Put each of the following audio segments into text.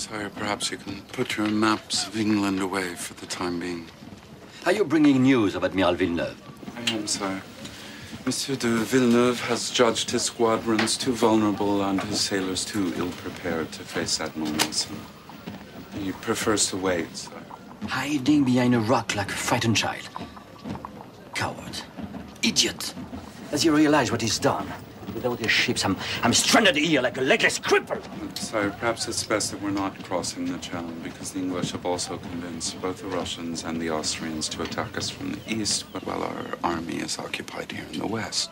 Sire, perhaps you can put your maps of England away for the time being. Are you bringing news of Admiral Villeneuve? I am, sire. Monsieur de Villeneuve has judged his squadrons too vulnerable and his sailors too ill-prepared to face Admiral Nelson. He prefers to wait, sire. Hiding behind a rock like a frightened child. Coward. Idiot. Has he realized what he's done? Without his ships, I'm stranded here like a legless cripple. Sire, perhaps it's best that we're not crossing the Channel, because the English have also convinced both the Russians and the Austrians to attack us from the east, while our army is occupied here in the west.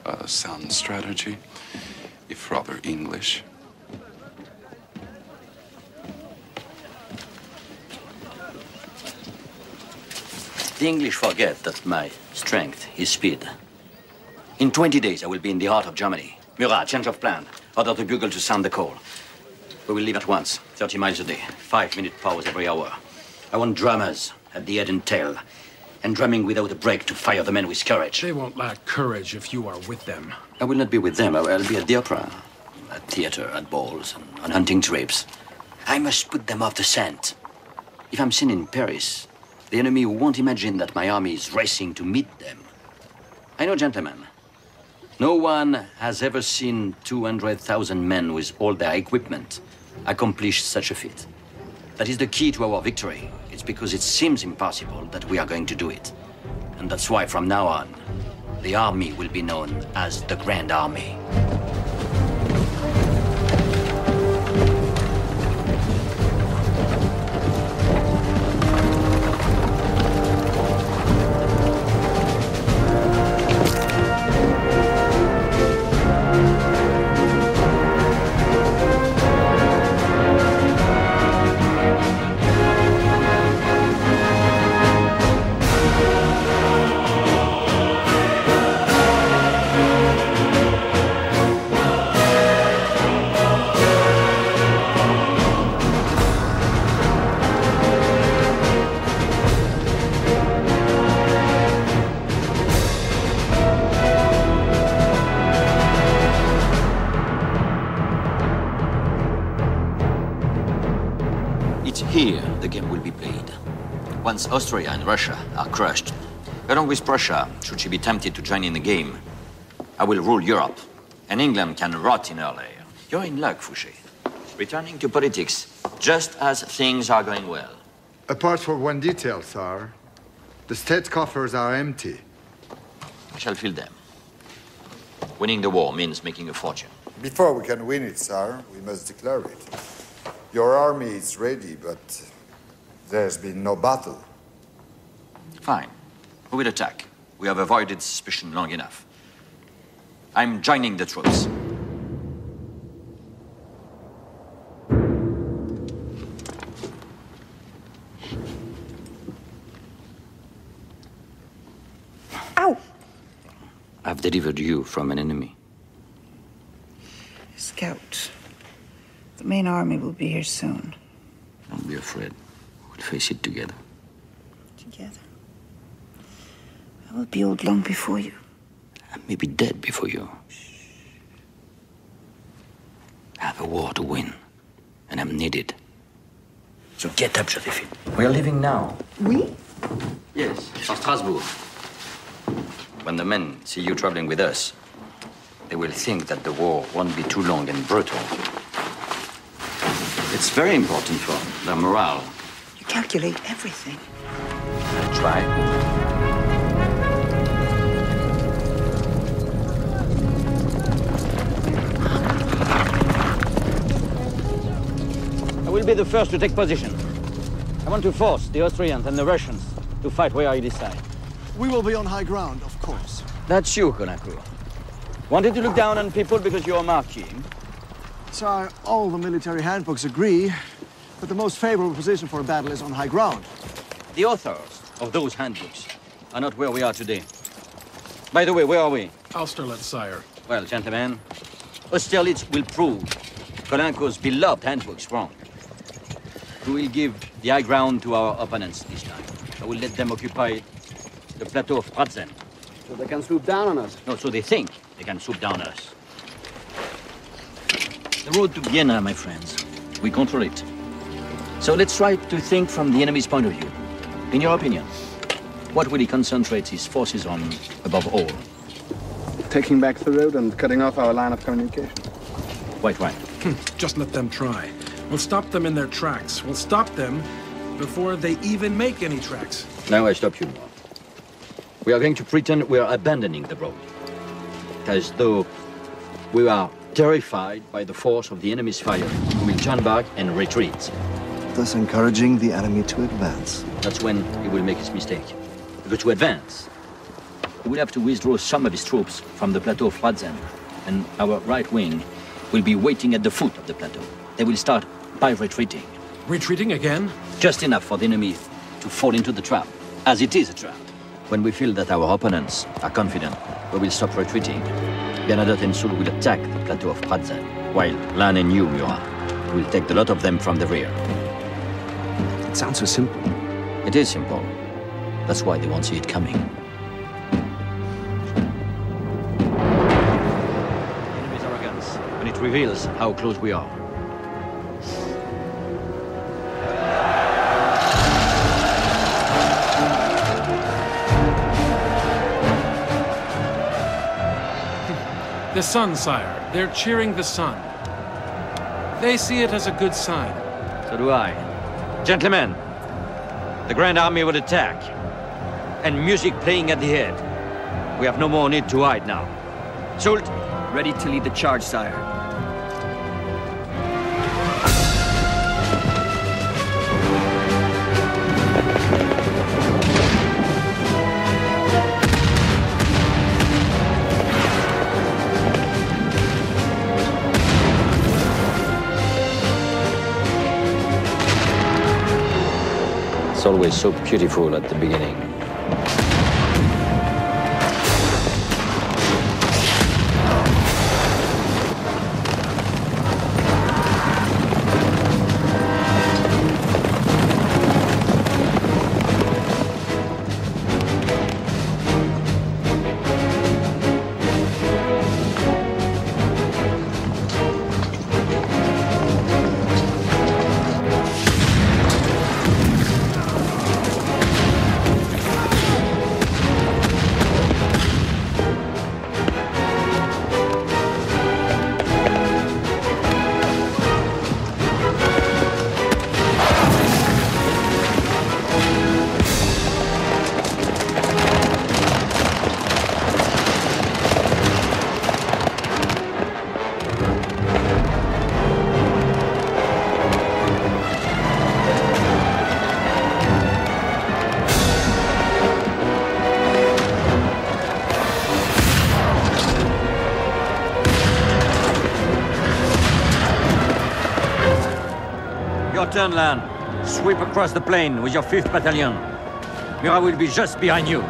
A sound strategy, if rather English. The English forget that my strength is speed. In 20 days, I will be in the heart of Germany. Murat, change of plan. Order the bugle to sound the call. We will leave at once, 30 miles a day, 5-minute pause every hour. I want drummers at the head and tail, and drumming without a break to fire the men with courage. They won't lack courage if you are with them. I will not be with them. I'll be at the opera, at theater, at balls, and on hunting trips. I must put them off the scent. If I'm seen in Paris, the enemy won't imagine that my army is racing to meet them. I know, gentlemen. No one has ever seen 200,000 men with all their equipment accomplish such a feat. That is the key to our victory. It's because it seems impossible that we are going to do it. And that's why from now on, the army will be known as the Grand Army. Here, the game will be played. Once Austria and Russia are crushed, along with Prussia, should she be tempted to join in the game, I will rule Europe, and England can rot in her lair. You're in luck, Fouché. Returning to politics, just as things are going well. Apart from one detail, sir, the state coffers are empty. I shall fill them. Winning the war means making a fortune. Before we can win it, sir, we must declare it. Your army is ready, but there's been no battle. Fine. We will attack. We have avoided suspicion long enough. I'm joining the troops. Ow! I've delivered you from an enemy. Scout. The main army will be here soon. Don't be afraid. We'll face it together. Together? I will be old long before you. I may be dead before you. I have a war to win, and I'm needed. So get up, Josephine. We are leaving now. We? Yes, for Strasbourg. When the men see you traveling with us, they will think that the war won't be too long and brutal. It's very important for their morale. You calculate everything. I try. I will be the first to take position. I want to force the Austrians and the Russians to fight where I decide. We will be on high ground, of course. That's you, Konaku. Wanted to look down on people because you're marking. Sir, all the military handbooks agree that the most favorable position for a battle is on high ground. The authors of those handbooks are not where we are today. By the way, where are we? Austerlitz, sire. Well, gentlemen, Austerlitz will prove Kolanko's beloved handbooks wrong. We will give the high ground to our opponents this time. I will let them occupy the plateau of Pratzen. So they can swoop down on us? No, so they think they can swoop down on us. The road to Vienna, my friends. We control it. So let's try to think from the enemy's point of view. In your opinion, what will he concentrate his forces on above all? Taking back the road and cutting off our line of communication. Quite right. Just let them try. We'll stop them in their tracks. We'll stop them before they even make any tracks. Now I stop you. We are going to pretend we are abandoning the road. As though we are terrified by the force of the enemy's fire. We will turn back and retreat. Thus encouraging the enemy to advance. That's when he will make his mistake. Because to advance, he will have to withdraw some of his troops from the plateau of Pratzen, and our right wing will be waiting at the foot of the plateau. They will start by retreating. Retreating again? Just enough for the enemy to fall into the trap, as it is a trap. When we feel that our opponents are confident, we will stop retreating. Bernadotte and Soult will attack the plateau of Pratzen, while Lannes and you, Murat, will take the lot of them from the rear. It sounds so simple. It is simple. That's why they won't see it coming. The enemy's arrogance, when it reveals how close we are. The sun, sire. They're cheering the sun. They see it as a good sign. So do I. Gentlemen, the Grand Army will attack. And music playing at the head. We have no more need to hide now. Soult, ready to lead the charge, sire. It's always so beautiful at the beginning. Your turn, Lannes. Sweep across the plain with your 5th Battalion. Murat will be just behind you.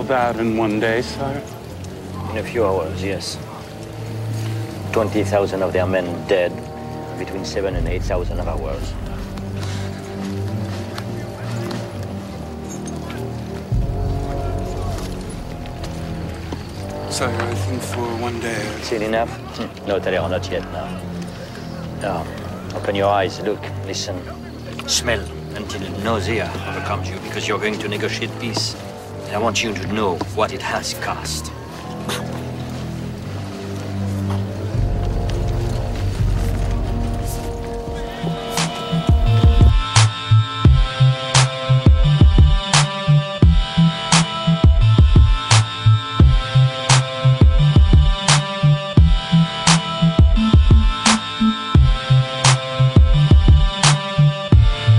that in one day, sire? In a few hours, yes. 20,000 of their men dead, between 7,000 and 8,000 of ours. Sire, I think for one day... Seen enough? No, Taylor, not yet, no. Now, open your eyes, look, listen, smell, until nausea overcomes you, because you're going to negotiate peace. I want you to know what it has cost.